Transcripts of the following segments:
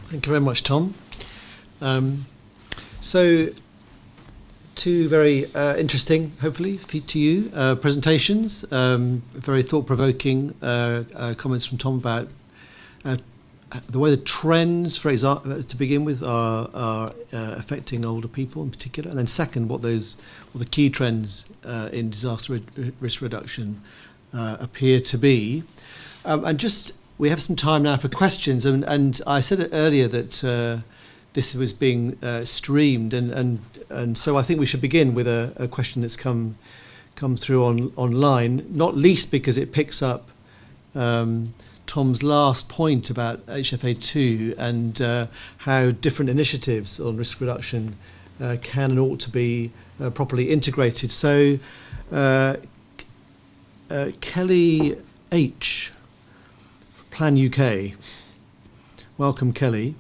Thank you very much, Tom. So, two very interesting, hopefully, to you, presentations. Very thought-provoking comments from Tom about the way the trends, for example, to begin with, are affecting older people in particular, and then second, what the key trends in disaster risk reduction appear to be. And just, we have some time now for questions, and I said it earlier that this was being streamed, and so I think we should begin with a question that's come through online, not least because it picks up Tom's last point about HFA2 and how different initiatives on risk reduction can and ought to be properly integrated. So Kelly H, Plan UK, welcome Kelly.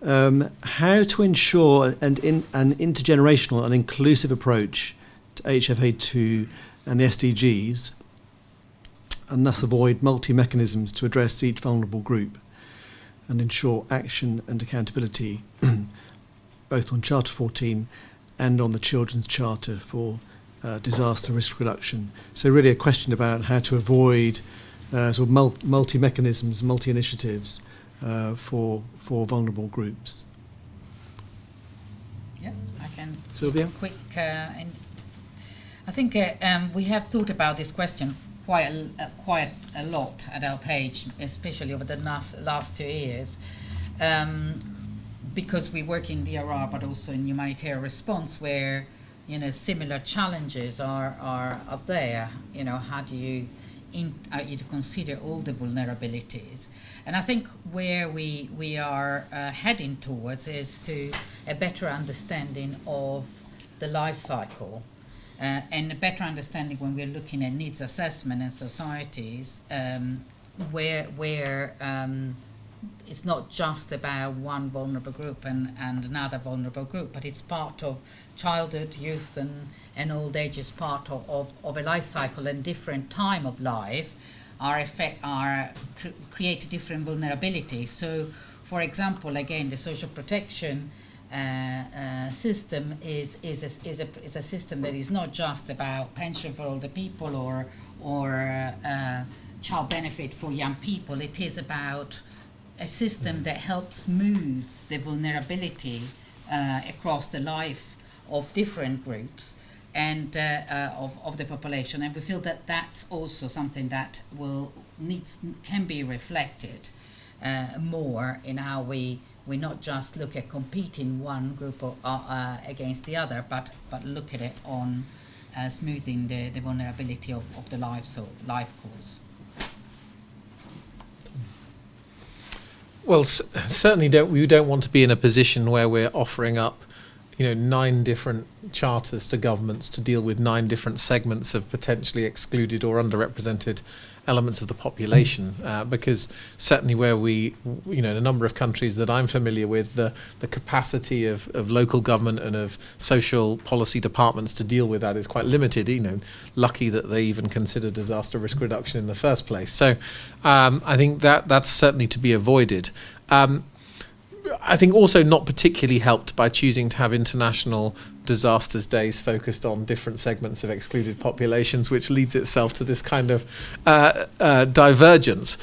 How to ensure an intergenerational and inclusive approach to HFA2 and the SDGs, and thus avoid multi-mechanisms to address each vulnerable group and ensure action and accountability both on Charter 14 and on the Children's Charter for disaster risk reduction. So really a question about how to avoid sort of multi-mechanisms, multi-initiatives for vulnerable groups. Yeah, I can. Sylvia? Quick. I think we have thought about this question quite a lot at our page, especially over the last 2 years, because we work in DRR, but also in humanitarian response, where similar challenges are up there. How do you consider all the vulnerabilities? And I think where we are heading towards is to a better understanding of the life cycle, and a better understanding when we're looking at needs assessment in societies, where it's not just about one vulnerable group and another vulnerable group, but it's part of childhood, youth, and old age is part of a life cycle, and different time of life create different vulnerabilities. So, for example, again, the social protection system is a system that is not just about pension for older people or child benefit for young people. It is about a system that helps smooth the vulnerability across the life of different groups and of the population, and we feel that that's also something that can be reflected more in how we not just look at competing one group against the other, but look at it on smoothing the vulnerability of the life course. Well, certainly we don't want to be in a position where we're offering up 9 different charters to governments to deal with 9 different segments of potentially excluded or underrepresented elements of the population, because certainly where in a number of countries that I'm familiar with, the capacity of local government and of social policy departments to deal with that is quite limited. Lucky that they even consider disaster risk reduction in the first place. So I think that's certainly to be avoided. I think also not particularly helped by choosing to have International Disasters Days focused on different segments of excluded populations, which leads itself to this kind of divergence.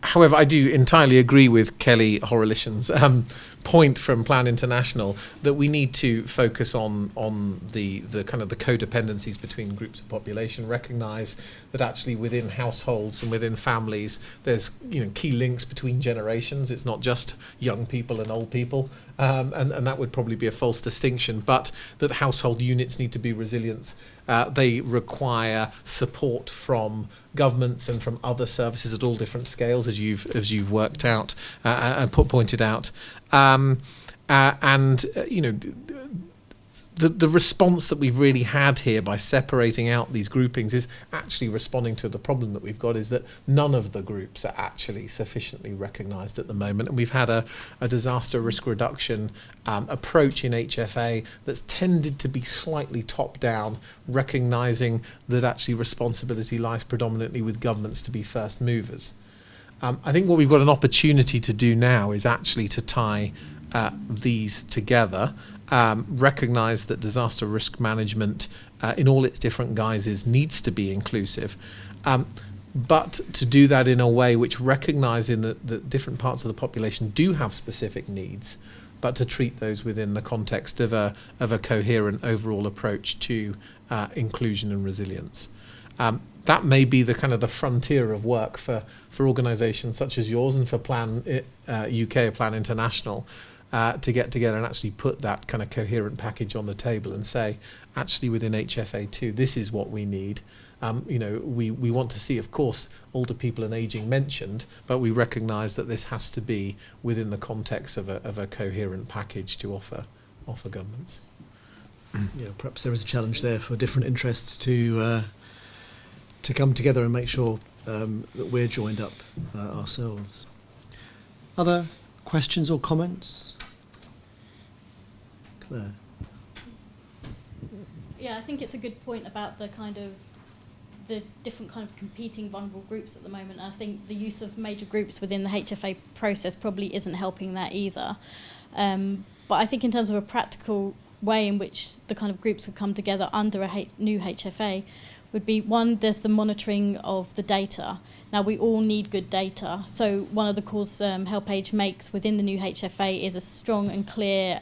However, I do entirely agree with Kelly Horelishan's point from Plan International that we need to focus on the kind of the codependencies between groups of population, recognise that actually within households and within families there's key links between generations. It's not just young people and old people, and that would probably be a false distinction, but that household units need to be resilient. They require support from governments and from other services at all different scales, as you've worked out and pointed out. The response that we've really had here by separating out these groupings is actually responding to the problem that we've got, is that none of the groups are actually sufficiently recognised at the moment, and we've had a disaster risk reduction approach in HFA that's tended to be slightly top down, recognising that actually responsibility lies predominantly with governments to be first movers. I think what we've got an opportunity to do now is actually to tie these together, recognise that disaster risk management in all its different guises needs to be inclusive, but to do that in a way which recognising that different parts of the population do have specific needs, but to treat those within the context of a coherent overall approach to inclusion and resilience. That may be the kind of the frontier of work for organisations such as yours and for Plan UK or Plan International to get together and actually put that kind of coherent package on the table and say, actually within HFA2, this is what we need. We want to see, of course, older people and ageing mentioned, but we recognise that this has to be within the context of a coherent package to offer governments. Yeah, perhaps there is a challenge there for different interests to come together and make sure that we're joined up ourselves. Other questions or comments? Claire? Yeah, I think it's a good point about the different kind of competing vulnerable groups at the moment. I think the use of major groups within the HFA process probably isn't helping that either. But I think in terms of a practical way in which the kind of groups would come together under a new HFA would be, one, there's the monitoring of the data. Now, we all need good data. So one of the calls HelpAge makes within the new HFA is a strong and clear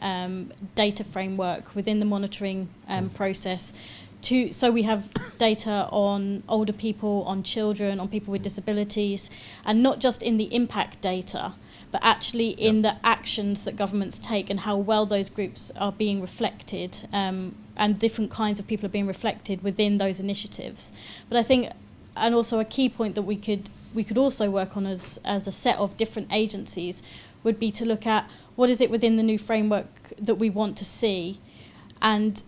data framework within the monitoring process. So we have data on older people, on children, on people with disabilities, and not just in the impact data, but actually in the actions that governments take and how well those groups are being reflected, and different kinds of people are being reflected within those initiatives. But I think, and also a key point that we could also work on as a set of different agencies would be to look at what is it within the new framework that we want to see, and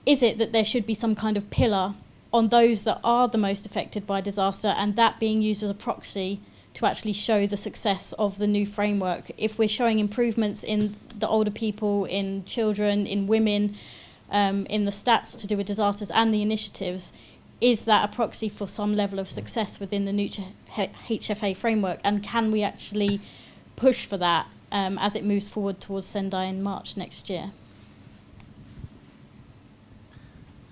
is it that there should be some kind of pillar on those that are the most affected by disaster, and that being used as a proxy to actually show the success of the new framework. If we're showing improvements in the older people, in children, in women, in the stats to do with disasters and the initiatives, is that a proxy for some level of success within the new HFA framework? And can we actually push for that as it moves forward towards Sendai in March next year?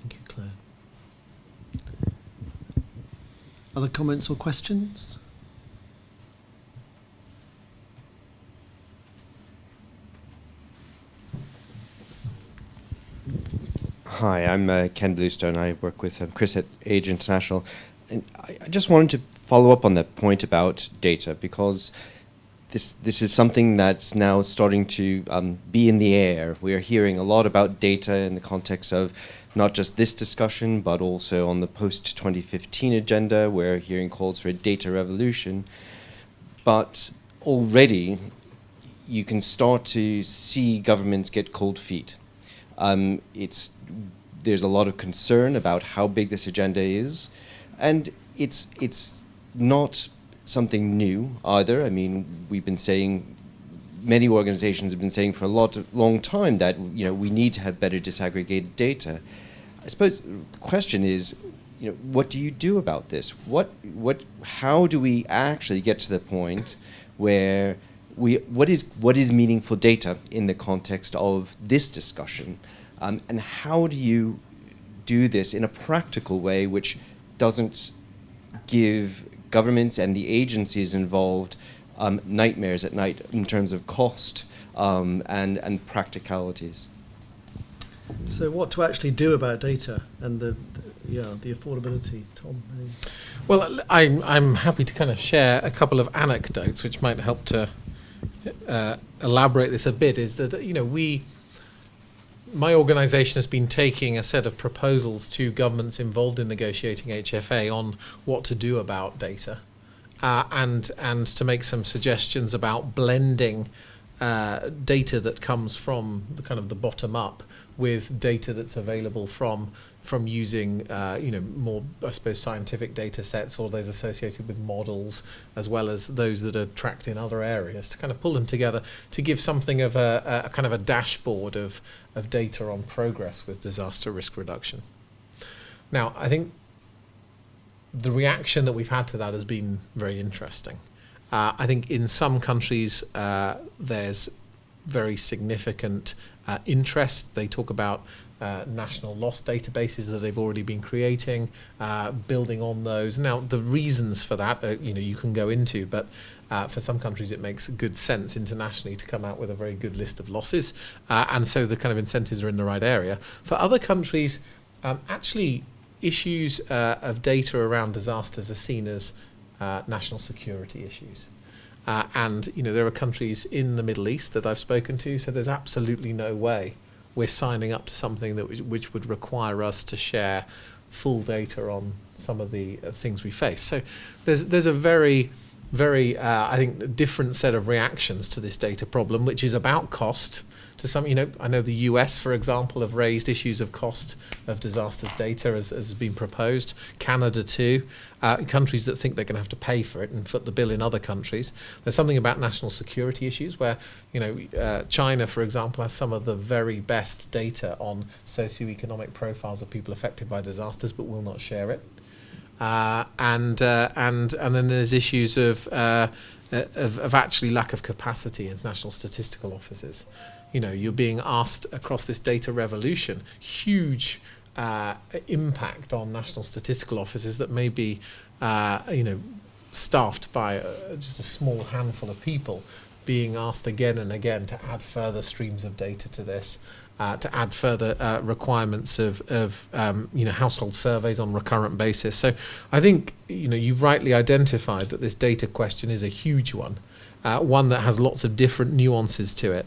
Thank you, Claire. Other comments or questions? Hi, I'm Ken Bluestone. I work with Chris at Age International. And I just wanted to follow up on that point about data, because this is something that's now starting to be in the air. We're hearing a lot about data in the context of not just this discussion, but also on the post-2015 agenda. We're hearing calls for a data revolution. But already, you can start to see governments get cold feet. There's a lot of concern about how big this agenda is, and it's not something new either. I mean, we've been saying, many organizations have been saying for a long time that we need to have better disaggregated data. I suppose the question is, what do you do about this? How do we actually get to the point where what is meaningful data in the context of this discussion? And how do you do this in a practical way which doesn't give governments and the agencies involved nightmares at night in terms of cost and practicalities? So what to actually do about data and the affordability, Tom? Well, I'm happy to kind of share a couple of anecdotes which might help to elaborate this a bit. Is that my organisation has been taking a set of proposals to governments involved in negotiating HFA on what to do about data, and to make some suggestions about blending data that comes from the kind of the bottom up with data that's available from using more, I suppose, scientific data sets, or those associated with models, as well as those that are tracked in other areas, to kind of pull them together to give something of a kind of a dashboard of data on progress with disaster risk reduction. Now, I think the reaction that we've had to that has been very interesting. I think in some countries there's very significant interest. They talk about national loss databases that they've already been creating, building on those. Now, the reasons for that, you can go into, but for some countries it makes good sense internationally to come out with a very good list of losses, and so the kind of incentives are in the right area. For other countries, actually issues of data around disasters are seen as national security issues. And there are countries in the Middle East that I've spoken to, so there's absolutely no way we're signing up to something that which would require us to share full data on some of the things we face. So there's a very, very, I think, different set of reactions to this data problem, which is about cost. To some, I know the US, for example, have raised issues of cost of disasters data as has been proposed. Canada too, countries that think they're going to have to pay for it and foot the bill in other countries. There's something about national security issues where, China, for example, has some of the very best data on socioeconomic profiles of people affected by disasters, but will not share it. And then there's issues of actually lack of capacity in national statistical offices. You're being asked across this data revolution, huge impact on national statistical offices that may be, staffed by just a small handful of people, being asked again and again to add further streams of data to this, to add further requirements of household surveys on a recurrent basis. So I think you've rightly identified that this data question is a huge one, one that has lots of different nuances to it.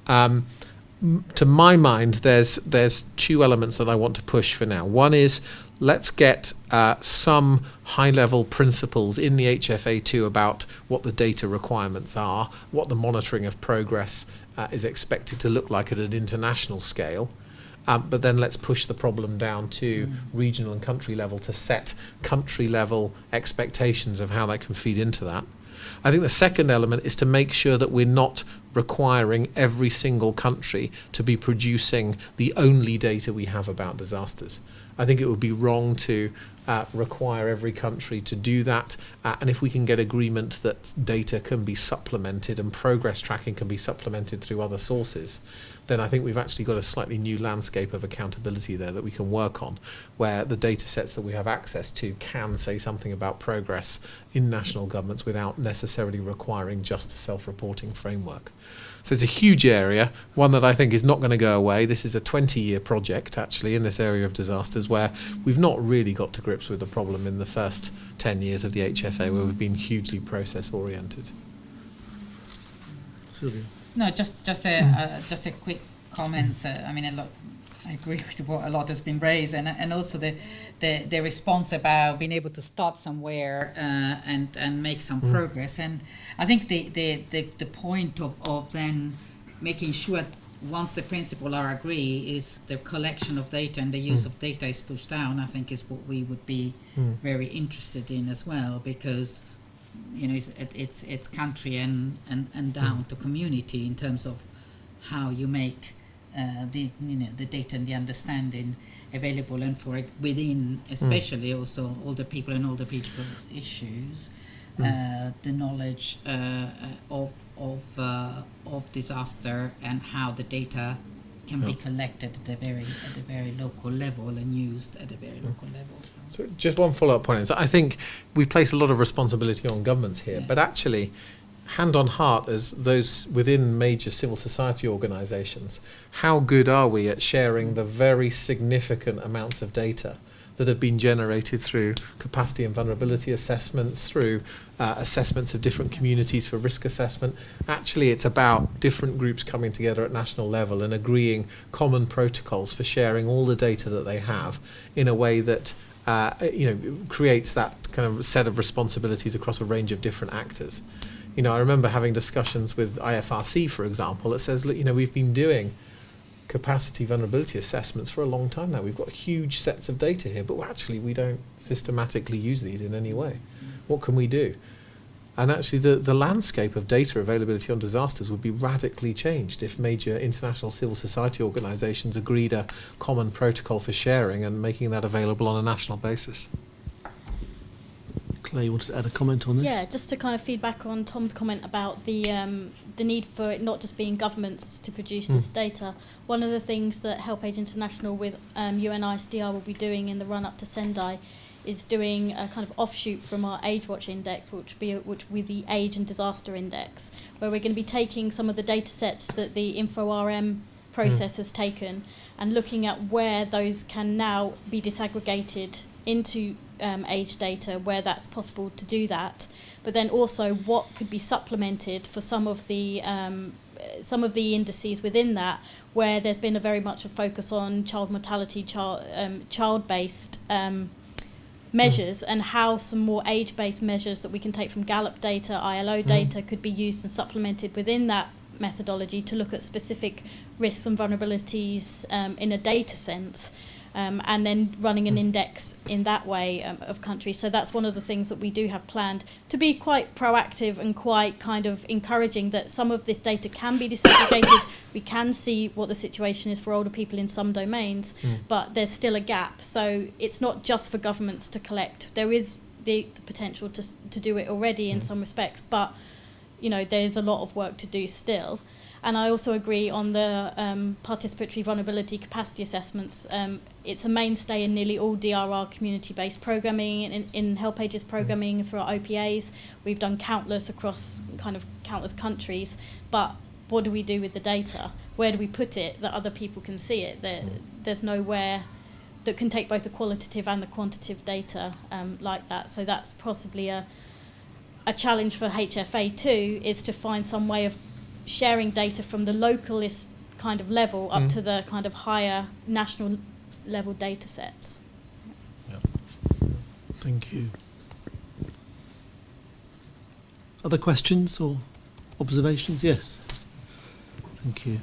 To my mind, there's two elements that I want to push for now. One is let's get some high-level principles in the HFA2 about what the data requirements are, what the monitoring of progress is expected to look like at an international scale. But then let's push the problem down to regional and country level to set country level expectations of how that can feed into that. I think the second element is to make sure that we're not requiring every single country to be producing the only data we have about disasters. I think it would be wrong to require every country to do that, and if we can get agreement that data can be supplemented and progress tracking can be supplemented through other sources, then I think we've actually got a slightly new landscape of accountability there that we can work on, where the data sets that we have access to can say something about progress in national governments without necessarily requiring just a self-reporting framework. So it's a huge area, one that I think is not going to go away. This is a 20-year project, actually, in this area of disasters, where we've not really got to grips with the problem in the first 10 years of the HFA, where we've been hugely process-oriented. Sylvia. No, just a quick comment. I agree with what a lot has been raised, and also the response about being able to start somewhere and make some progress. And I think the point of then making sure once the principles are agreed is the collection of data and the use of data is pushed down. I think is what we would be very interested in as well, because it's country and down to community in terms of how you make the data and the understanding available, and for it within especially also older people and older people issues, the knowledge of disaster and how the data can be collected at a very local level and used at a very local level. So just one follow-up point is I think we place a lot of responsibility on governments here, but actually, hand on heart, as those within major civil society organisations, how good are we at sharing the very significant amounts of data that have been generated through capacity and vulnerability assessments, through assessments of different communities for risk assessment? Actually, it's about different groups coming together at national level and agreeing common protocols for sharing all the data that they have in a way that creates that kind of set of responsibilities across a range of different actors. I remember having discussions with IFRC, for example, that says, look, we've been doing capacity vulnerability assessments for a long time now. We've got huge sets of data here, but actually we don't systematically use these in any way. What can we do? And actually the landscape of data availability on disasters would be radically changed if major international civil society organisations agreed a common protocol for sharing and making that available on a national basis. Claire, you wanted to add a comment on this? Yeah, just to kind of feedback on Tom's comment about the need for it not just being governments to produce this data. One of the things that HelpAge International with UNISDR will be doing in the run-up to Sendai is doing a kind of offshoot from our Age Watch Index, which will be the Age and Disaster Index, where we're going to be taking some of the data sets that the InfoRM process has taken and looking at where those can now be disaggregated into age data, where that's possible to do that, but then also what could be supplemented for some of the indices within that, where there's been a very much a focus on child mortality, child-based measures, and how some more age-based measures that we can take from Gallup data, ILO data, could be used and supplemented within that methodology to look at specific risks and vulnerabilities in a data sense, and then running an index in that way of countries. So that's one of the things that we do have planned to be quite proactive and quite kind of encouraging that some of this data can be disaggregated. We can see what the situation is for older people in some domains, but there's still a gap. So it's not just for governments to collect. There is the potential to do it already in some respects, but you know, there's a lot of work to do still. And I also agree on the participatory vulnerability capacity assessments. It's a mainstay in nearly all DRR community-based programming, in HelpAge's programming through our OPAs. We've done countless across countless countries. But what do we do with the data? Where do we put it that other people can see it? There's nowhere that can take both the qualitative and the quantitative data like that. So that's possibly a challenge for HFA too, is to find some way of sharing data from the localist kind of level up to the kind of higher national level data sets. Thank you. Other questions or observations? Yes. Thank you.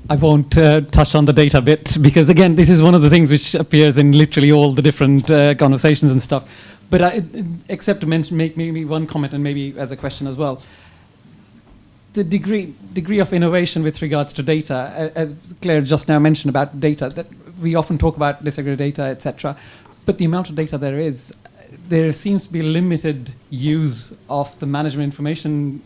I won't touch on the data bit because, again, this is one of the things which appears in literally all the different conversations and stuff. But except to mention, make maybe one comment and maybe as a question as well. The degree of innovation with regards to data, Claire just now mentioned about data, that we often talk about disaggregated data, etc. But the amount of data there seems to be limited use of the management information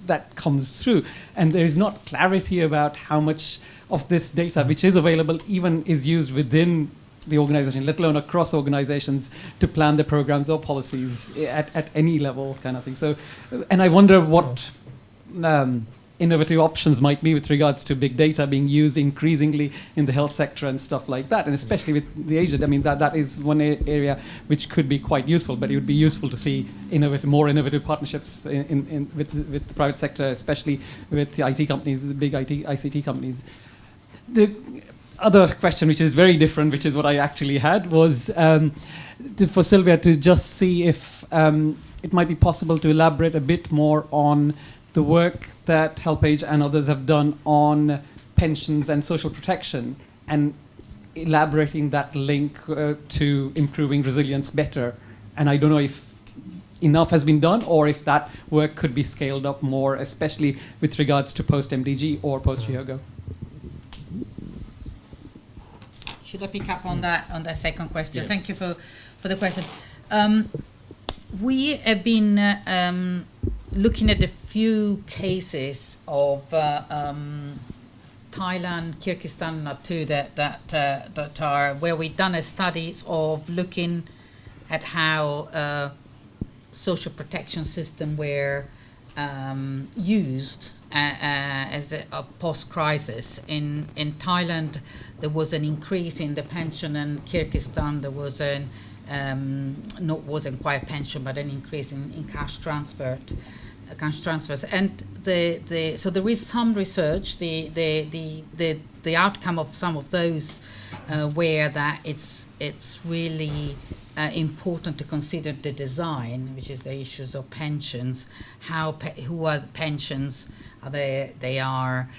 that comes through, and there is not clarity about how much of this data which is available even is used within the organization, let alone across organizations, to plan the programs or policies at any level kind of thing. So, and I wonder what innovative options might be with regards to big data being used increasingly in the health sector and stuff like that, and especially with the aged. I mean, that is one area which could be quite useful, but it would be useful to see more innovative partnerships with the private sector, especially with the IT companies, the big ICT companies. The other question, which is very different, which is what I actually had, was for Sylvia to just see if it might be possible to elaborate a bit more on the work that HelpAge and others have done on pensions and social protection, and elaborating that link to improving resilience better. And I don't know if enough has been done or if that work could be scaled up more, especially with regards to post-MDG or post-Hyogo. Should I pick up on that second question? Yes. Thank you for the question. We have been looking at a few cases of Thailand, Kyrgyzstan, too, that are where we've done a studies of looking at how social protection system were used as a post-crisis. In Thailand, there was an increase in the pension, and Kyrgyzstan there was wasn't quite a pension, but an increase in cash transfers. And so there is some research. The outcome of some of those where that it's really important to consider the design, which is the issues of pensions. Who are the pensions? They are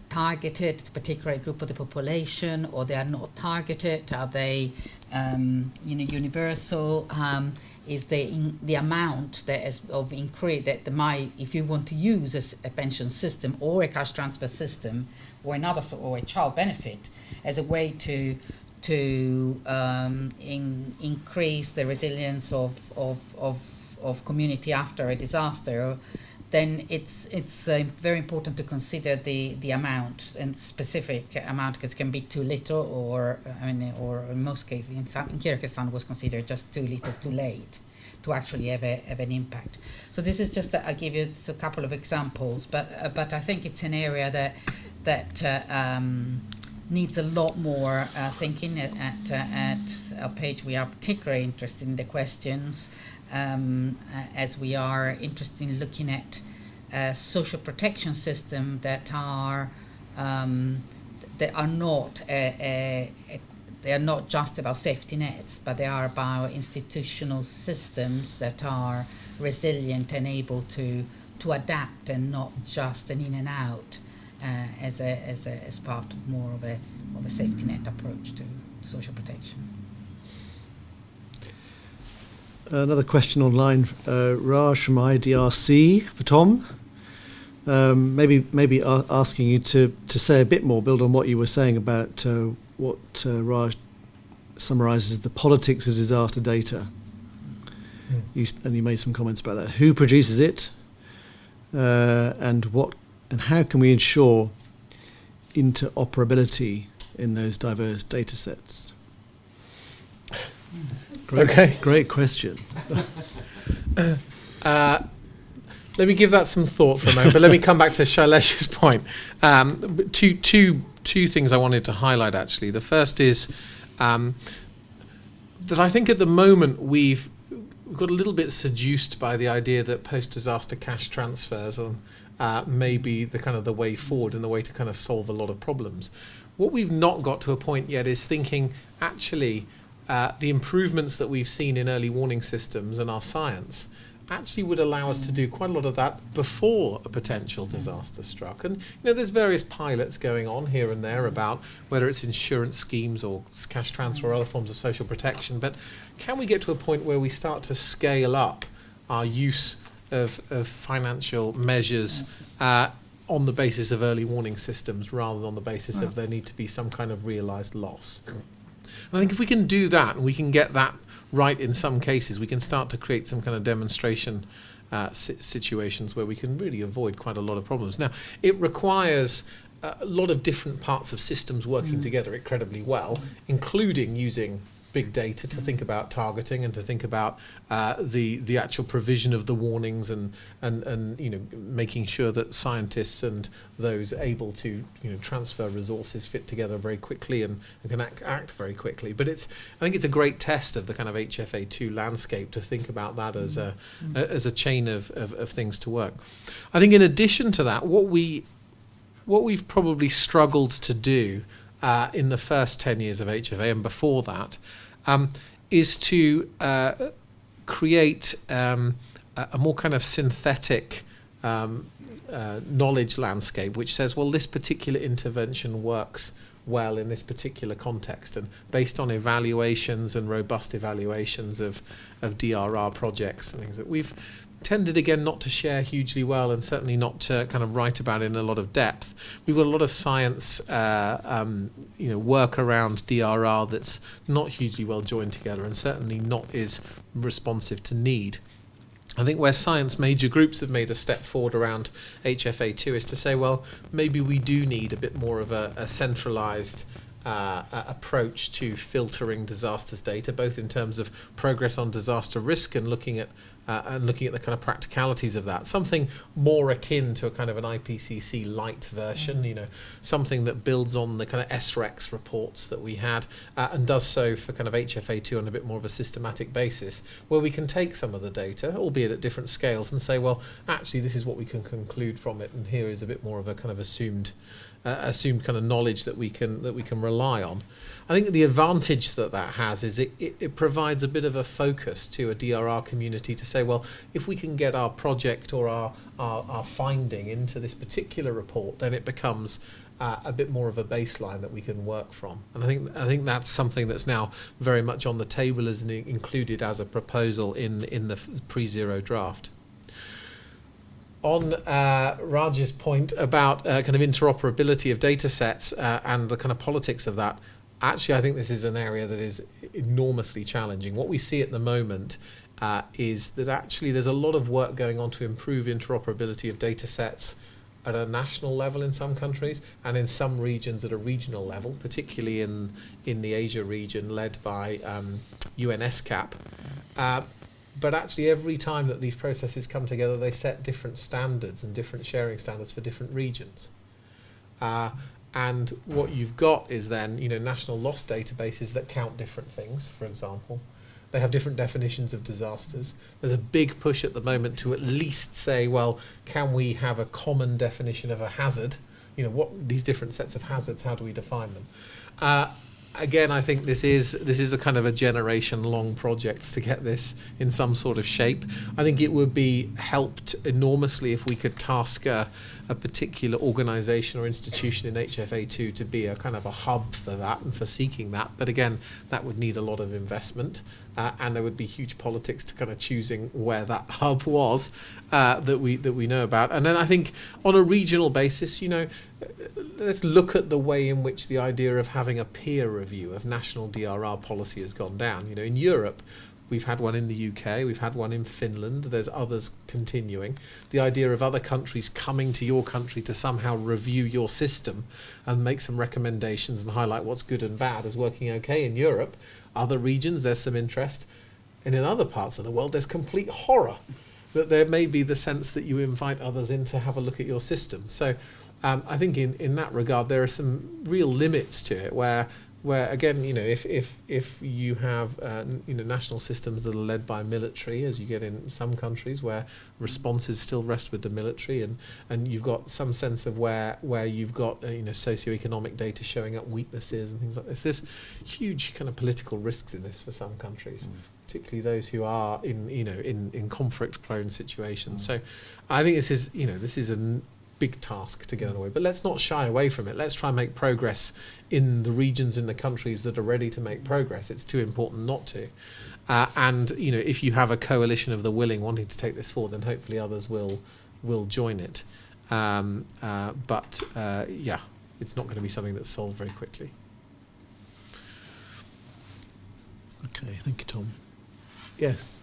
targeted to a particular group of the population, or they are not targeted? Are they universal? Is the amount that is of increase that if you want to use a pension system or a cash transfer system or another or a child benefit as a way to to increase the resilience of community after a disaster, then it's very important to consider the amount, and specific amount, because it can be too little, or in most cases in Kyrgyzstan was considered just too little, too late to actually have an impact. So this is just I give you a couple of examples, but I think it's an area that needs a lot more thinking. At our page, we are particularly interested in the questions, as we are interested in looking at social protection systems that are not they are not just about safety nets, but they are about institutional systems that are resilient and able to adapt, and not just an in and out as part of more of a safety net approach to social protection. Another question online, Raj from IDRC for Tom. Maybe asking you to say a bit more, build on what you were saying about what Raj summarises the politics of disaster data. And you made some comments about that. Who produces it, and how can we ensure interoperability in those diverse data sets? Great question. Let me give that some thought for a moment, but let me come back to Shailesh's point. Two things I wanted to highlight, actually. The first is that I think at the moment we've got a little bit seduced by the idea that post-disaster cash transfers may be the way forward and the way to kind of solve a lot of problems. What we've not got to a point yet is thinking, actually, the improvements that we've seen in early warning systems and our science actually would allow us to do quite a lot of that before a potential disaster struck. And there's various pilots going on here and there about whether it's insurance schemes or cash transfer or other forms of social protection. But can we get to a point where we start to scale up our use of financial measures on the basis of early warning systems, rather than on the basis of there need to be some kind of realised loss? And I think if we can do that, and we can get that right in some cases, we can start to create some kind of demonstration situations where we can really avoid quite a lot of problems. Now, it requires a lot of different parts of systems working together incredibly well, including using big data to think about targeting and to think about the actual provision of the warnings, and making sure that scientists and those able to transfer resources fit together very quickly and can act very quickly. But I think it's a great test of the kind of HFA2 landscape to think about that as a chain of things to work. I think in addition to that, what we've probably struggled to do in the first 10 years of HFA and before that, is to create a more kind of synthetic knowledge landscape, which says, well, this particular intervention works well in this particular context, and based on evaluations and robust evaluations of DRR projects and things that we've tended again not to share hugely well, and certainly not to kind of write about in a lot of depth. We've got a lot of science work around DRR that's not hugely well joined together, and certainly not is responsive to need. I think where science major groups have made a step forward around HFA2 is to say, well, maybe we do need a bit more of a centralised approach to filtering disasters data, both in terms of progress on disaster risk and looking at the kind of practicalities of that. Something more akin to a kind of an IPCC light version, something that builds on the kind of SREX reports that we had, and does so for kind of HFA2 on a bit more of a systematic basis, where we can take some of the data, albeit at different scales, and say, well, actually this is what we can conclude from it, and here is a bit more of a kind of assumed kind of knowledge that we can rely on. I think the advantage that has is it provides a bit of a focus to a DRR community to say, well, if we can get our project or our finding into this particular report, then it becomes a bit more of a baseline that we can work from. And I think that's something that's now very much on the table as included as a proposal in the pre-zero draft. On Raj's point about kind of interoperability of data sets and the kind of politics of that, Actually, I think this is an area that is enormously challenging. What we see at the moment is that actually there's a lot of work going on to improve interoperability of data sets at a national level in some countries, and in some regions at a regional level, particularly in the Asia region led by UNSCAP. But actually every time that these processes come together, they set different standards and different sharing standards for different regions. And what you've got is then, national loss databases that count different things, for example. They have different definitions of disasters. There's a big push at the moment to at least say, well, can we have a common definition of a hazard? What these different sets of hazards, how do we define them? Again, I think this is a kind of a generation-long project to get this in some sort of shape. I think it would be helped enormously if we could task a particular organisation or institution in HFA2 to be a kind of a hub for that and for seeking that. But again, that would need a lot of investment, and there would be huge politics to kind of choosing where that hub was that we know about. And then I think on a regional basis, let's look at the way in which the idea of having a peer review of national DRR policy has gone down. In Europe, we've had one in the UK, we've had one in Finland, there's others continuing. The idea of other countries coming to your country to somehow review your system and make some recommendations and highlight what's good and bad is working okay in Europe. Other regions, there's some interest. And in other parts of the world, there's complete horror that there may be the sense that you invite others in to have a look at your system. So I think in that regard, there are some real limits to it where again, if you have national systems that are led by military, as you get in some countries where responses still rest with the military, and you've got some sense of where you've got socioeconomic data showing up weaknesses and things like this. There's huge kind of political risks in this for some countries, particularly those who are in conflict-prone situations. So I think this is a big task to get underway, but let's not shy away from it. Let's try and make progress in the regions, in the countries that are ready to make progress. It's too important not to. And if you have a coalition of the willing wanting to take this forward, then hopefully others will join it. But it's not going to be something that's solved very quickly. Okay, thank you, Tom. Yes.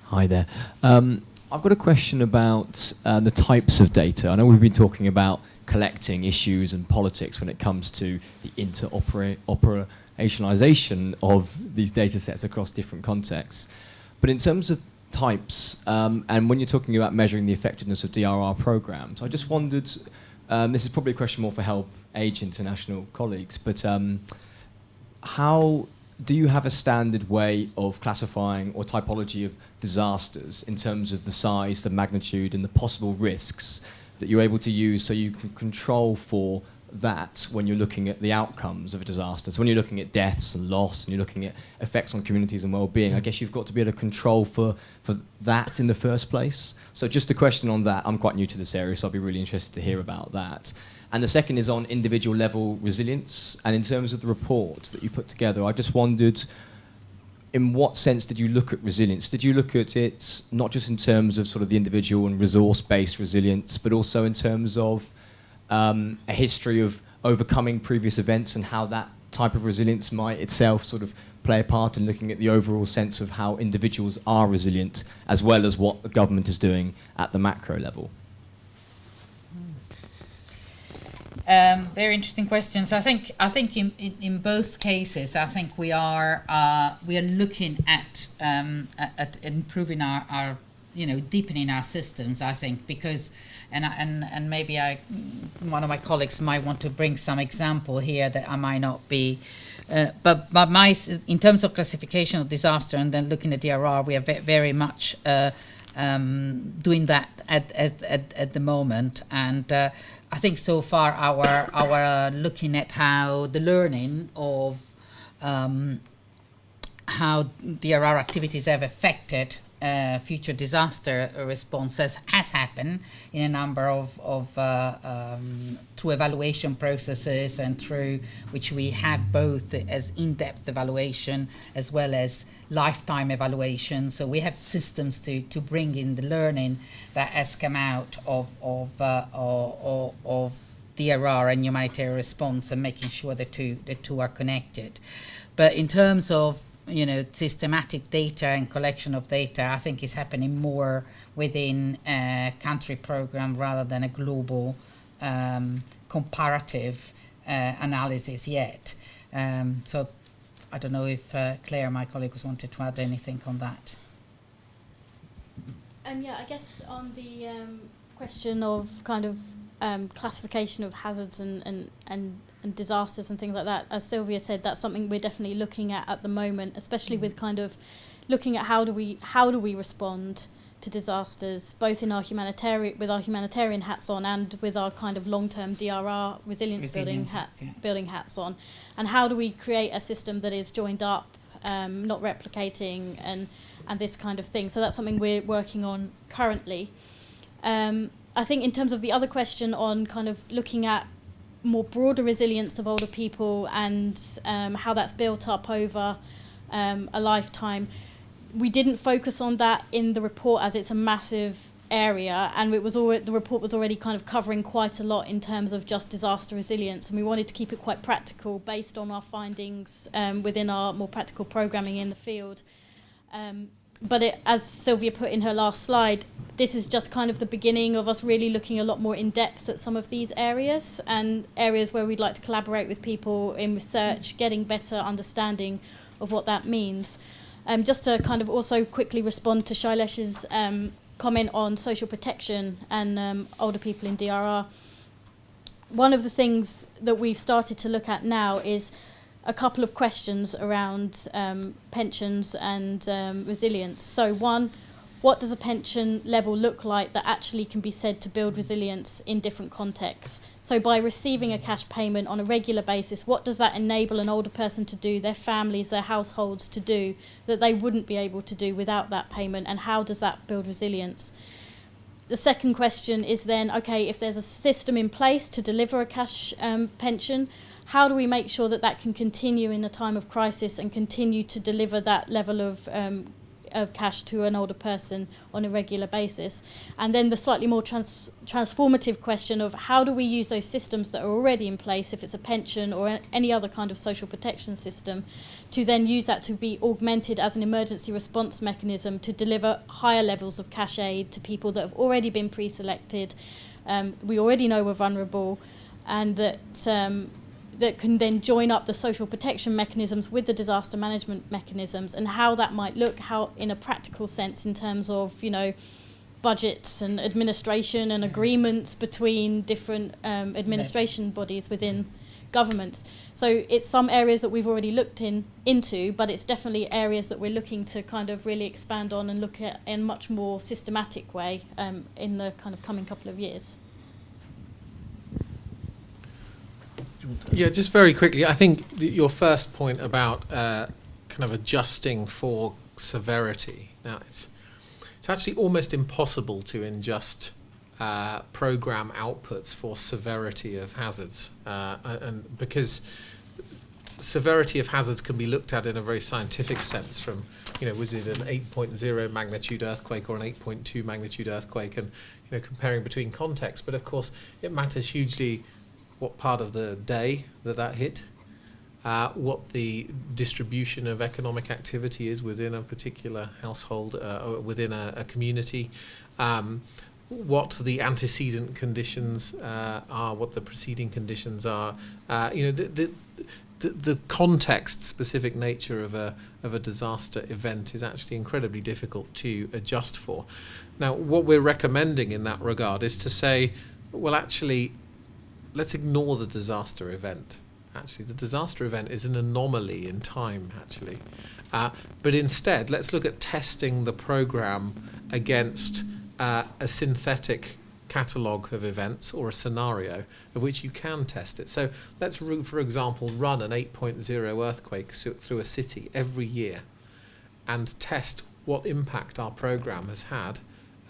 Hi there. I've got a question about the types of data. I know we've been talking about collecting issues and politics when it comes to the operationalization of these data sets across different contexts. But in terms of types, and when you're talking about measuring the effectiveness of DRR programs, I just wondered, this is probably a question more for Help Age International colleagues, but how do you have a standard way of classifying or typology of disasters in terms of the size, the magnitude, and the possible risks that you're able to use so you can control for that when you're looking at the outcomes of a disaster? So when you're looking at deaths and loss and you're looking at effects on communities and well-being, I guess you've got to be able to control for that in the first place. So just a question on that. I'm quite new to this area, so I'll be really interested to hear about that. And the second is on individual level resilience. And in terms of the report that you put together, I just wondered, in what sense did you look at resilience? Did you look at it not just in terms of sort of the individual and resource-based resilience, but also in terms of a history of overcoming previous events and how that type of resilience might itself sort of play a part in looking at the overall sense of how individuals are resilient, as well as what the government is doing at the macro level? Very interesting questions. I think in both cases, I think we are looking at improving our deepening our systems. I think because and maybe one of my colleagues might want to bring some example here that I might not be. But in terms of classification of disaster and then looking at DRR, we are very much doing that at the moment, and I think so far our looking at how the learning of how DRR activities have affected future disaster responses has happened in a number of through evaluation processes, and through which we have both as in-depth evaluation as well as lifetime evaluation. So we have systems to bring in the learning that has come out of DRR and humanitarian response, and making sure the two are connected. But in terms of systematic data and collection of data, I think is happening more within a country program rather than a global comparative analysis yet. So I don't know if Claire, my colleague, was wanted to add anything on that. Yeah, I guess on the question of kind of classification of hazards and disasters and things like that, as Sylvia said, that's something we're definitely looking at the moment, especially with kind of looking at how do we respond to disasters, both in our humanitarian hats on and with our kind of long-term DRR resilience building hats on, and how do we create a system that is joined up, not replicating, and this kind of thing. So that's something we're working on currently. I think in terms of the other question on kind of looking at more broader resilience of older people and how that's built up over a lifetime, we didn't focus on that in the report as it's a massive area, and the report was already kind of covering quite a lot in terms of just disaster resilience, and we wanted to keep it quite practical based on our findings within our more practical programming in the field. But as Sylvia put in her last slide, this is just kind of the beginning of us really looking a lot more in depth at some of these areas, and areas where we'd like to collaborate with people in research, getting better understanding of what that means. Just to kind of also quickly respond to Shailesh's comment on social protection and older people in DRR. One of the things that we've started to look at now is a couple of questions around pensions and resilience. So one, what does a pension level look like that actually can be said to build resilience in different contexts? So by receiving a cash payment on a regular basis, what does that enable an older person to do, their families, their households to do, that they wouldn't be able to do without that payment, and how does that build resilience? The second question is then, okay, if there's a system in place to deliver a cash pension, how do we make sure that that can continue in a time of crisis and continue to deliver that level of cash to an older person on a regular basis? And then the slightly more transformative question of how do we use those systems that are already in place, if it's a pension or any other kind of social protection system, to then use that to be augmented as an emergency response mechanism to deliver higher levels of cash aid to people that have already been pre-selected, we already know we're vulnerable, and that can then join up the social protection mechanisms with the disaster management mechanisms, and how that might look, how in a practical sense in terms of, budgets and administration and agreements between different administration bodies within governments. So it's some areas that we've already looked into, but it's definitely areas that we're looking to kind of really expand on and look at in a much more systematic way in the kind of coming couple of years. Yeah, just very quickly, I think your first point about kind of adjusting for severity. Now, it's actually almost impossible to ingest program outputs for severity of hazards, and because severity of hazards can be looked at in a very scientific sense from, was it an 8.0 magnitude earthquake or an 8.2 magnitude earthquake, and comparing between contexts. But of course, it matters hugely what part of the day that hit, what the distribution of economic activity is within a particular household, or within a community, what the antecedent conditions are, what the preceding conditions are. The context-specific nature of a disaster event is actually incredibly difficult to adjust for. Now, what we're recommending in that regard is to say, well, actually, let's ignore the disaster event. Actually, the disaster event is an anomaly in time, actually. But instead, let's look at testing the program against a synthetic catalogue of events or a scenario of which you can test it. So let's, for example, run an 8.0 earthquake through a city every year and test what impact our program has had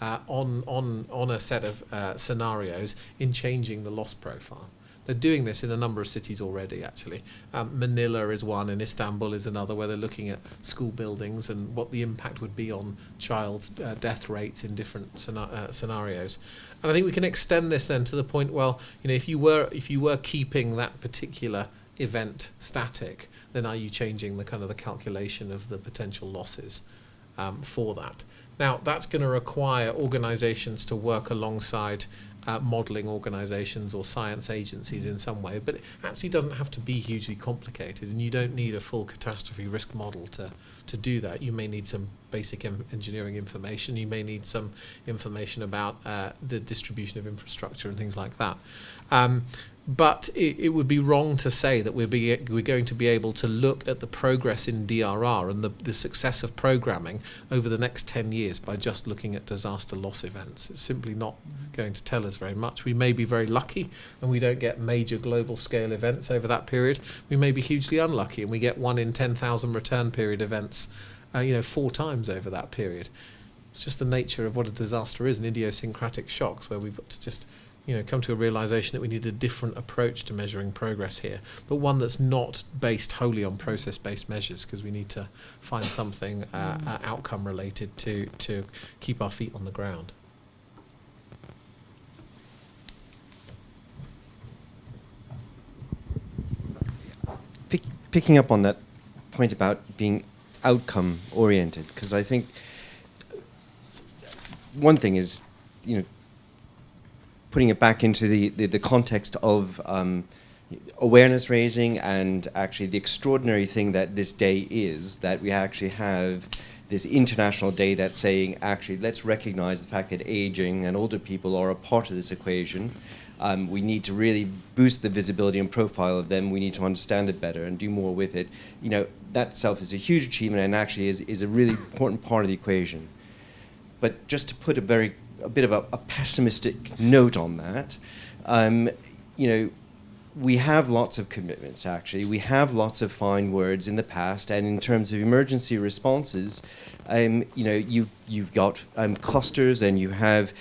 on a set of scenarios in changing the loss profile. They're doing this in a number of cities already, actually. Manila is one, and Istanbul is another, where they're looking at school buildings and what the impact would be on child death rates in different scenarios. And I think we can extend this then to the point, well, if you were keeping that particular event static, then are you changing the kind of the calculation of the potential losses for that? Now, that's going to require organisations to work alongside modelling organisations or science agencies in some way, but it actually doesn't have to be hugely complicated, and you don't need a full catastrophe risk model to do that. You may need some basic engineering information, you may need some information about the distribution of infrastructure and things like that. But it would be wrong to say that we're going to be able to look at the progress in DRR and the success of programming over the next 10 years by just looking at disaster loss events. It's simply not going to tell us very much. We may be very lucky and we don't get major global scale events over that period. We may be hugely unlucky and we get 1 in 10,000 return period events 4 times over that period. It's just the nature of what a disaster is, and idiosyncratic shocks, where we've got to just come to a realization that we need a different approach to measuring progress here, but one that's not based wholly on process-based measures, because we need to find something outcome related to keep our feet on the ground. Picking up on that point about being outcome oriented, because I think one thing is, putting it back into the context of awareness raising, and actually the extraordinary thing that this day is, that we actually have this international day that's saying, actually, let's recognize the fact that aging and older people are a part of this equation. We need to really boost the visibility and profile of them. We need to understand it better and do more with it. That itself is a huge achievement, and actually is a really important part of the equation. But just to put a bit of a pessimistic note on that, we have lots of commitments, actually. We have lots of fine words in the past, and in terms of emergency responses, you've got clusters, and you have,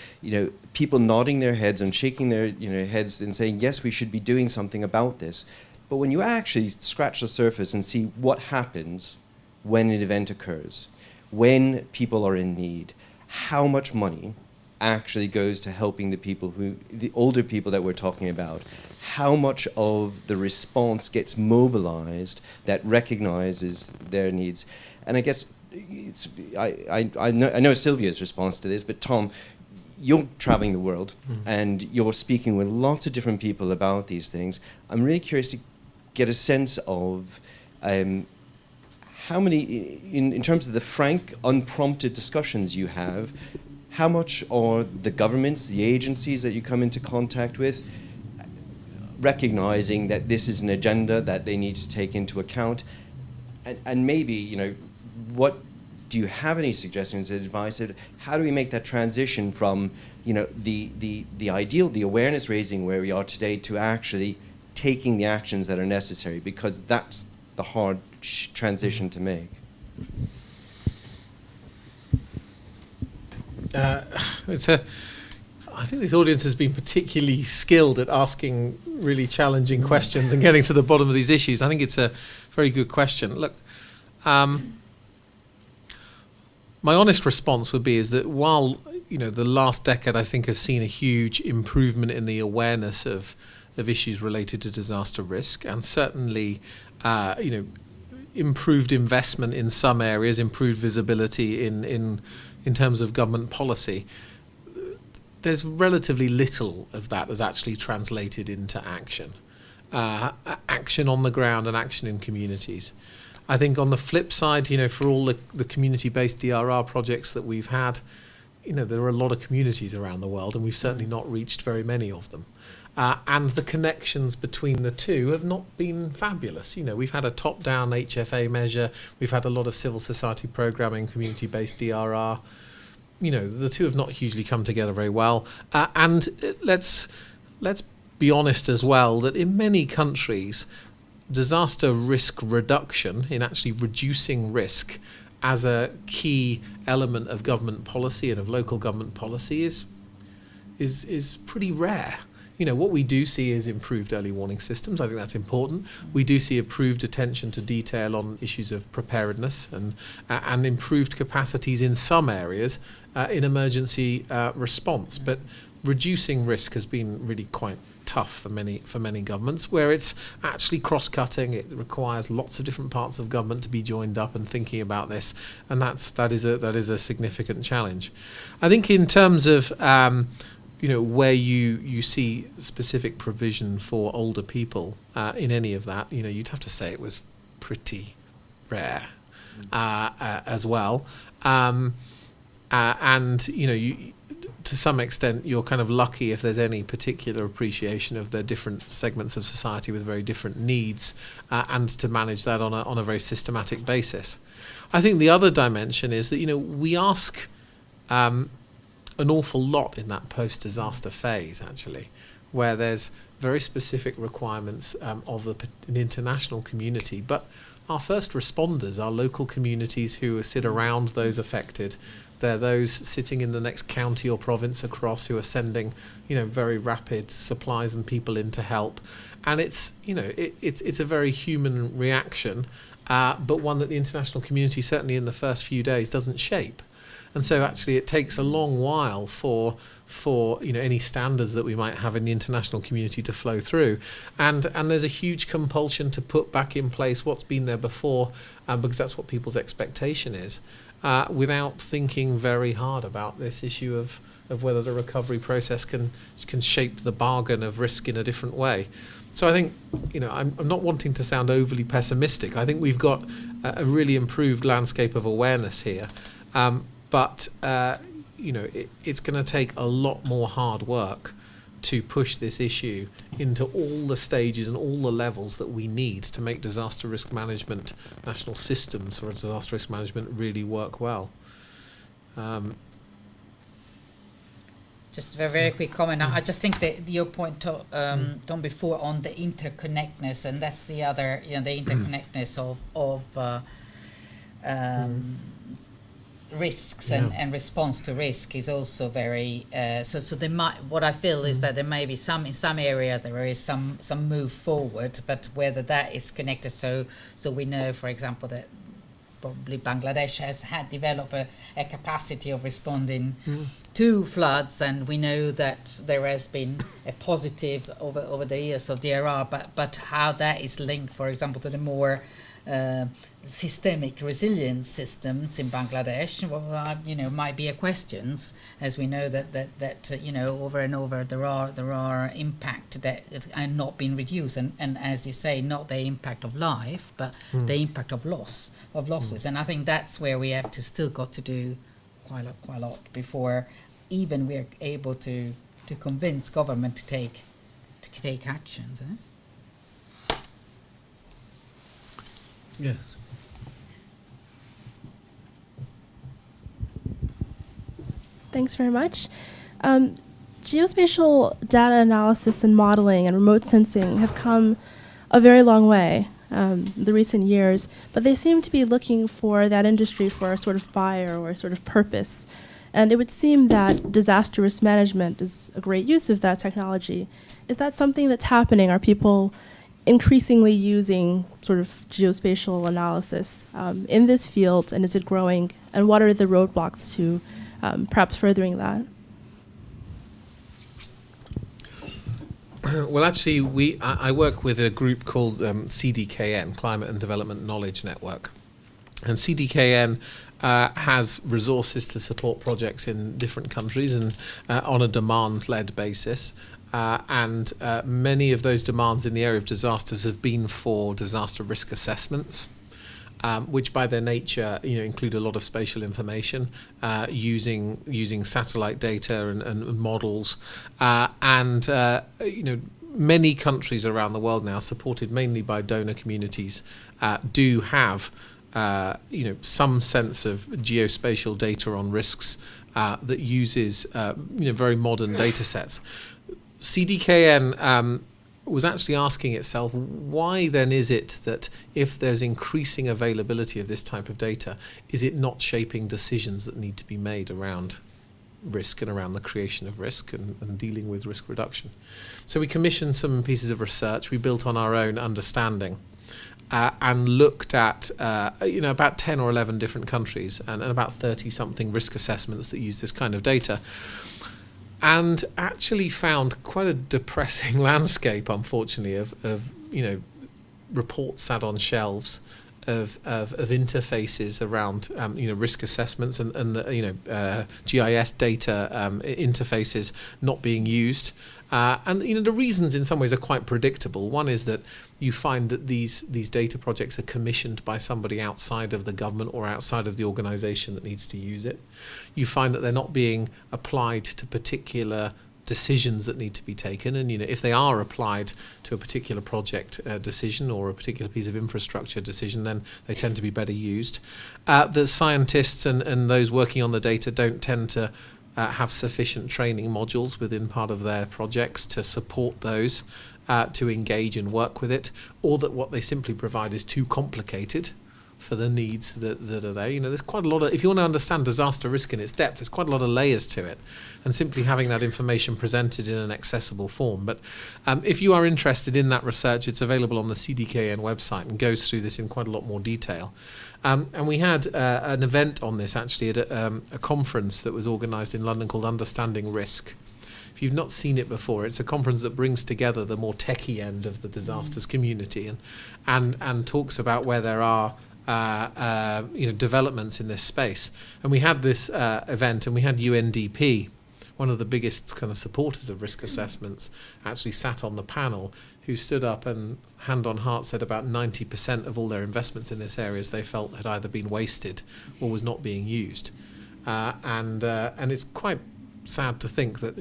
people nodding their heads and shaking their, heads and saying, yes, we should be doing something about this. But when you actually scratch the surface and see what happens when an event occurs, when people are in need, how much money actually goes to helping the older people that we're talking about, how much of the response gets mobilized that recognizes their needs. And I guess I know Sylvia's response to this, but Tom, you're traveling the world, and you're speaking with lots of different people about these things. I'm really curious to get a sense of how many, in terms of the frank, unprompted discussions you have, how much are the governments, the agencies that you come into contact with, recognizing that this is an agenda that they need to take into account? And maybe, what do you have any suggestions and advice? How do we make that transition from, the ideal, the awareness raising where we are today, to actually taking the actions that are necessary? Because that's the hard transition to make. I think this audience has been particularly skilled at asking really challenging questions and getting to the bottom of these issues. I think it's a very good question. Look, my honest response would be is that while the last decade I think has seen a huge improvement in the awareness of issues related to disaster risk, and certainly improved investment in some areas, improved visibility in terms of government policy, there's relatively little of that that's actually translated into action. Action on the ground and action in communities. I think on the flip side, for all the community-based DRR projects that we've had, there are a lot of communities around the world, and we've certainly not reached very many of them. And the connections between the two have not been fabulous. We've had a top-down HFA measure, we've had a lot of civil society programming, community-based DRR. The two have not hugely come together very well. And let's be honest as well that in many countries, disaster risk reduction, in actually reducing risk, as a key element of government policy and of local government policy is pretty rare. You know, what we do see is improved early warning systems. I think that's important. We do see improved attention to detail on issues of preparedness and improved capacities in some areas in emergency response. But reducing risk has been really quite tough for many governments, where it's actually cross-cutting. It requires lots of different parts of government to be joined up and thinking about this, and that is a significant challenge. I think in terms of where you see specific provision for older people in any of that, you'd have to say it was pretty rare as well. And to some extent, you're kind of lucky if there's any particular appreciation of the different segments of society with very different needs, and to manage that on a very systematic basis. I think the other dimension is that we ask an awful lot in that post-disaster phase, actually, where there's very specific requirements of an international community. But our first responders are local communities who sit around those affected. They're those sitting in the next county or province across who are sending, very rapid supplies and people in to help. And it's a very human reaction, but one that the international community, certainly in the first few days, doesn't shape. And so actually it takes a long while for any standards that we might have in the international community to flow through. And there's a huge compulsion to put back in place what's been there before, because that's what people's expectation is, without thinking very hard about this issue of whether the recovery process can shape the bargain of risk in a different way. So I think, I'm not wanting to sound overly pessimistic. I think we've got a really improved landscape of awareness here. But it's going to take a lot more hard work to push this issue into all the stages and all the levels that we need to make disaster risk management, national systems for disaster risk management really work well. Just a very quick comment. I just think that your point, Tom, before on the interconnectedness, and that's the other, the interconnectedness of risks and response to risk is also very so there might, what I feel is that there may be in some area there is some move forward, but whether that is connected, so we know, for example, that probably Bangladesh has had developed a capacity of responding to floods, and we know that there has been a positive over the years of DRR, but how that is linked, for example, to the more systemic resilience systems in Bangladesh, might be a questions, as we know that over and over there are impact that are not being reduced, and as you say, not the impact of life, but the impact of losses, and I think that's where we have still got to do quite a lot before even we're able to convince government to take actions. Yes. Thanks very much. Geospatial data analysis and modeling and remote sensing have come a very long way in the recent years, but they seem to be looking for that industry for a sort of buyer or a sort of purpose. And it would seem that disaster risk management is a great use of that technology. Is that something that's happening? Are people increasingly using sort of geospatial analysis in this field, and is it growing? And what are the roadblocks to perhaps furthering that? Well, actually, I work with a group called CDKN, Climate and Development Knowledge Network. And CDKN has resources to support projects in different countries and on a demand-led basis. And many of those demands in the area of disasters have been for disaster risk assessments, which by their nature, include a lot of spatial information, using satellite data and models, many countries around the world now, supported mainly by donor communities, do have some sense of geospatial data on risks that uses very modern data sets. CDKN was actually asking itself, why then is it that if there's increasing availability of this type of data, is it not shaping decisions that need to be made around risk and around the creation of risk and dealing with risk reduction? So we commissioned some pieces of research. We built on our own understanding and looked at about 10 or 11 different countries and about 30 something risk assessments that use this kind of data, and actually found quite a depressing landscape, unfortunately, of reports sat on shelves of interfaces around risk assessments and the GIS data interfaces not being used. And the reasons in some ways are quite predictable. One is that you find that these data projects are commissioned by somebody outside of the government or outside of the organisation that needs to use it. You find that they're not being applied to particular decisions that need to be taken, and if they are applied to a particular project decision or a particular piece of infrastructure decision, then they tend to be better used. The scientists and those working on the data don't tend to have sufficient training modules within part of their projects to support those to engage and work with it, or that what they simply provide is too complicated for the needs that are there. There's quite a lot of, if you want to understand disaster risk in its depth, there's quite a lot of layers to it, and simply having that information presented in an accessible form. But if you are interested in that research, it's available on the CDKN website and goes through this in quite a lot more detail. And we had an event on this actually at a conference that was organised in London called Understanding Risk. If you've not seen it before, it's a conference that brings together the more techie end of the disasters community and talks about where there are developments in this space. And we had this event, and we had UNDP, one of the biggest kind of supporters of risk assessments, actually sat on the panel, who stood up and hand on heart said about 90% of all their investments in this areas they felt had either been wasted or was not being used. And it's quite sad to think that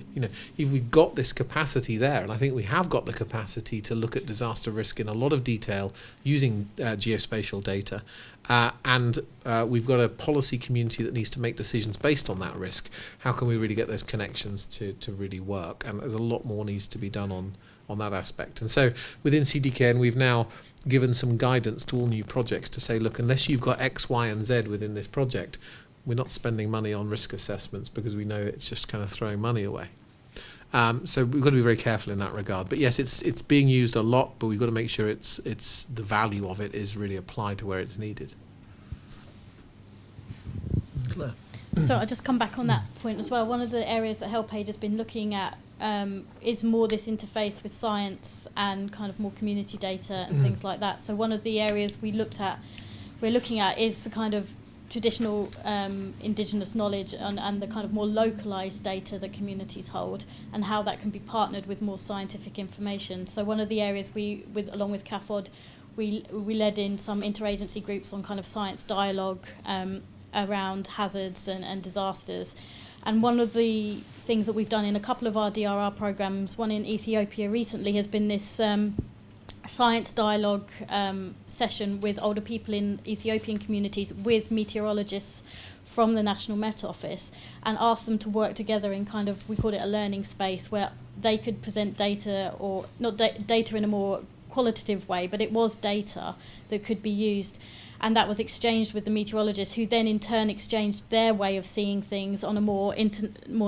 if we've got this capacity there, and I think we have got the capacity to look at disaster risk in a lot of detail using geospatial data, and we've got a policy community that needs to make decisions based on that risk, how can we really get those connections to really work? And there's a lot more needs to be done on that aspect. And so within CDKN we've now given some guidance to all new projects to say, look, unless you've got X, Y and Z within this project, we're not spending money on risk assessments, because we know it's just kind of throwing money away. So we've got to be very careful in that regard. But yes, it's being used a lot, but we've got to make sure it's the value of it is really applied to where it's needed. Claire. So I'll just come back on that point as well. One of the areas that HelpAid has been looking at is more this interface with science and kind of more community data and things like that. So one of the areas we're looking at is the kind of traditional indigenous knowledge and the kind of more localised data that communities hold, and how that can be partnered with more scientific information. So one of the areas along with CAFOD, we led in some interagency groups on kind of science dialogue around hazards and disasters. And one of the things that we've done in a couple of our DRR programs, one in Ethiopia recently, has been this science dialogue session with older people in Ethiopian communities with meteorologists from the National Met Office, and asked them to work together in kind of, we called it a learning space, where they could present data, or not data in a more qualitative way, but it was data that could be used. And that was exchanged with the meteorologists, who then in turn exchanged their way of seeing things on a more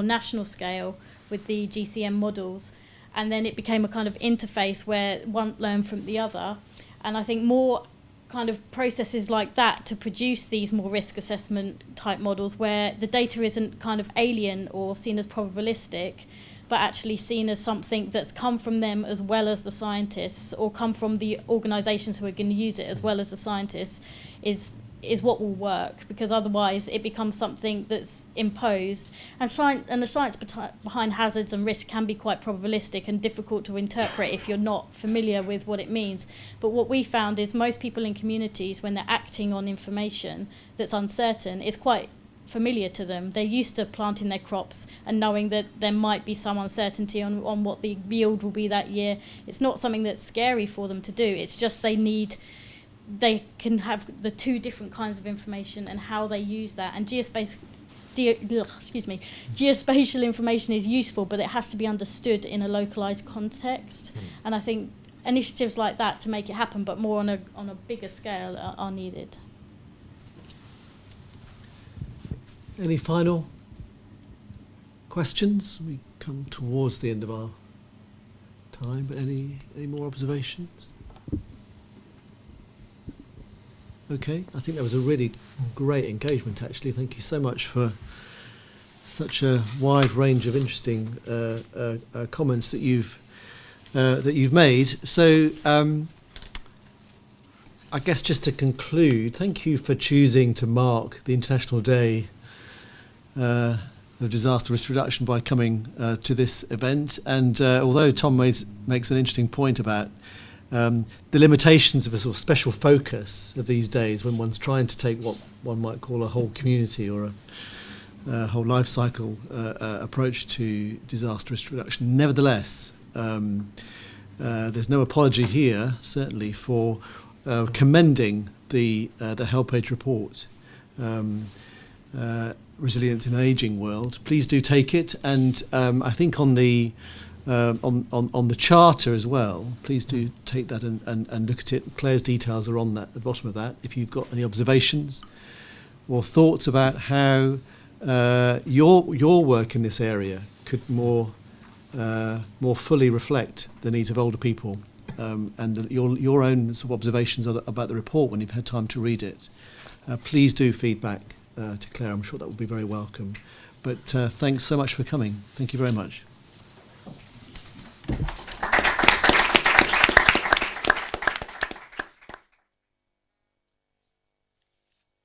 national scale with the GCM models. And then it became a kind of interface where one learned from the other. And I think more kind of processes like that to produce these more risk assessment type models, where the data isn't kind of alien or seen as probabilistic, but actually seen as something that's come from them as well as the scientists, or come from the organisations who are going to use it as well as the scientists, is what will work, because otherwise it becomes something that's imposed. And the science behind hazards and risk can be quite probabilistic and difficult to interpret if you're not familiar with what it means. But what we found is most people in communities, when they're acting on information that's uncertain, is quite familiar to them. They're used to planting their crops and knowing that there might be some uncertainty on what the yield will be that year. It's not something that's scary for them to do. It's just they can have the two different kinds of information and how they use that. And geospatial information is useful, but it has to be understood in a localized context. And I think initiatives like that to make it happen, but more on a bigger scale, are needed. Any final questions? We come towards the end of our time, but any more observations? Okay, I think that was a really great engagement, actually. Thank you so much for such a wide range of interesting comments that you've made. So I guess just to conclude, thank you for choosing to mark the International Day of Disaster Risk Reduction by coming to this event. And although Tom makes an interesting point about the limitations of a sort of special focus of these days when one's trying to take what one might call a whole community or a whole life cycle approach to disaster risk reduction. Nevertheless, there's no apology here, certainly, for commending the HelpAge report, Resilience in an Ageing World. Please do take it, and I think on the charter as well, please do take that and look at it. Claire's details are on that, at the bottom of that. If you've got any observations or thoughts about how your work in this area could more fully reflect the needs of older people, and your own sort of observations about the report when you've had time to read it, please do feedback to Claire. I'm sure that will be very welcome. But thanks so much for coming. Thank you very much.